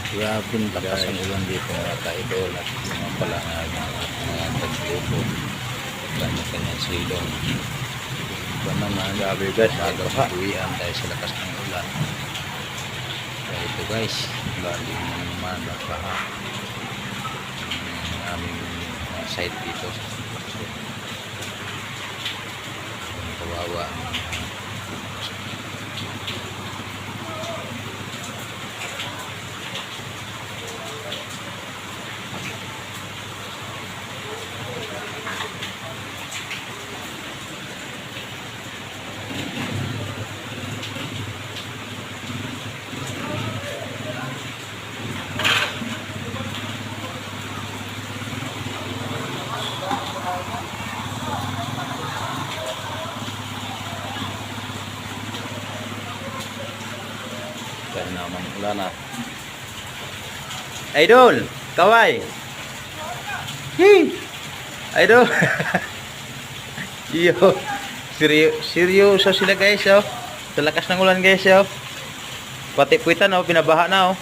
Grabe lakas ang ulan dito mga ka-idol at mga pala nga mga taglupo. Kanya-kanyang silong. Iba naman, grabe guys, agaw uwian dahil sa lakas ng ulan. Kaya ito guys, lalim na naman at baha. Ang aming site dito. Kawawa ang kaya naman ulan na. Idol! Kaway! Hey! Idol! Yo! Seryoso sila guys, oh. Sa lakas ng ulan guys, oh. Pati puwitan, oh. Binabaha na, oh.